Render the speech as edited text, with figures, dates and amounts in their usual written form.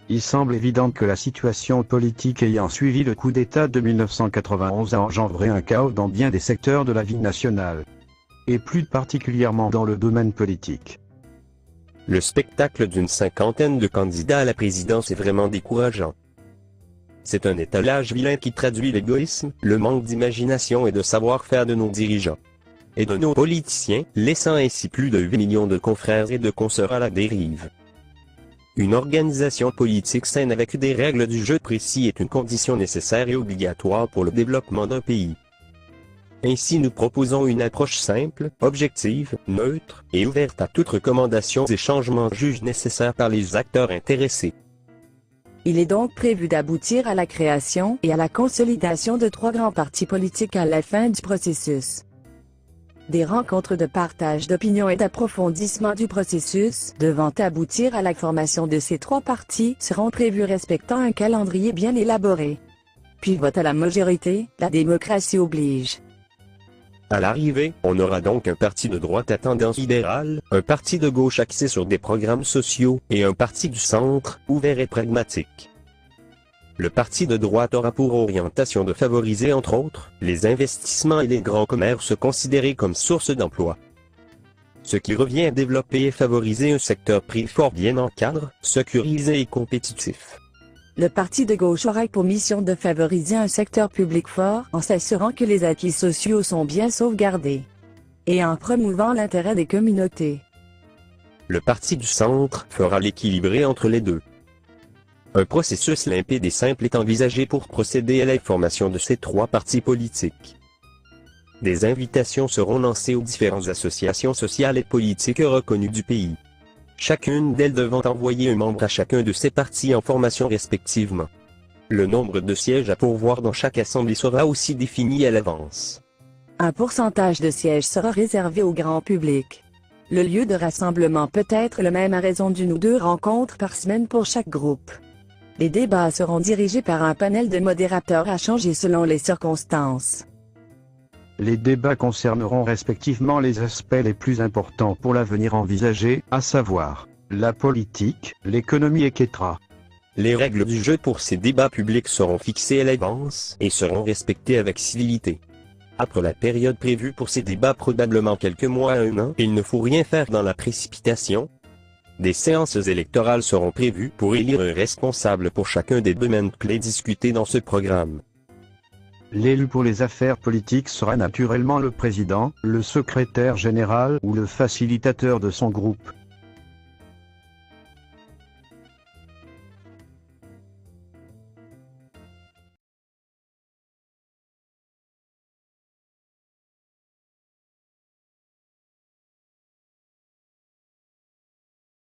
Il semble évident que la situation politique ayant suivi le coup d'État de 1991 a engendré un chaos dans bien des secteurs de la vie nationale, et plus particulièrement dans le domaine politique. Le spectacle d'une cinquantaine de candidats à la présidence est vraiment décourageant. C'est un étalage vilain qui traduit l'égoïsme, le manque d'imagination et de savoir-faire de nos dirigeants et de nos politiciens, laissant ainsi plus de 8 millions de confrères et de consoeurs à la dérive. Une organisation politique saine avec des règles du jeu précis est une condition nécessaire et obligatoire pour le développement d'un pays. Ainsi nous proposons une approche simple, objective, neutre, et ouverte à toute recommandation et changement jugés nécessaires par les acteurs intéressés. Il est donc prévu d'aboutir à la création et à la consolidation de 3 grands partis politiques à la fin du processus. Des rencontres de partage d'opinions et d'approfondissement du processus, devant aboutir à la formation de ces 3 partis, seront prévus respectant un calendrier bien élaboré. Puis vote à la majorité, la démocratie oblige. À l'arrivée, on aura donc un parti de droite à tendance libérale, un parti de gauche axé sur des programmes sociaux, et un parti du centre, ouvert et pragmatique. Le parti de droite aura pour orientation de favoriser entre autres, les investissements et les grands commerces considérés comme source d'emploi. Ce qui revient à développer et favoriser un secteur privé fort bien encadré, sécurisé et compétitif. Le parti de gauche aura pour mission de favoriser un secteur public fort en s'assurant que les acquis sociaux sont bien sauvegardés et en promouvant l'intérêt des communautés. Le parti du centre fera l'équilibré entre les deux. Un processus limpide et simple est envisagé pour procéder à la formation de ces 3 partis politiques. Des invitations seront lancées aux différentes associations sociales et politiques reconnues du pays. Chacune d'elles devant envoyer un membre à chacun de ces partis en formation respectivement. Le nombre de sièges à pourvoir dans chaque assemblée sera aussi défini à l'avance. Un pourcentage de sièges sera réservé au grand public. Le lieu de rassemblement peut être le même à raison d'1 ou 2 rencontres par semaine pour chaque groupe. Les débats seront dirigés par un panel de modérateurs à changer selon les circonstances. Les débats concerneront respectivement les aspects les plus importants pour l'avenir envisagé, à savoir la politique, l'économie etc. Les règles du jeu pour ces débats publics seront fixées à l'avance et seront respectées avec civilité. Après la période prévue pour ces débats, probablement quelques mois à 1 an, il ne faut rien faire dans la précipitation. Des séances électorales seront prévues pour élire un responsable pour chacun des domaines clés discutés dans ce programme. L'élu pour les affaires politiques sera naturellement le président, le secrétaire général ou le facilitateur de son groupe.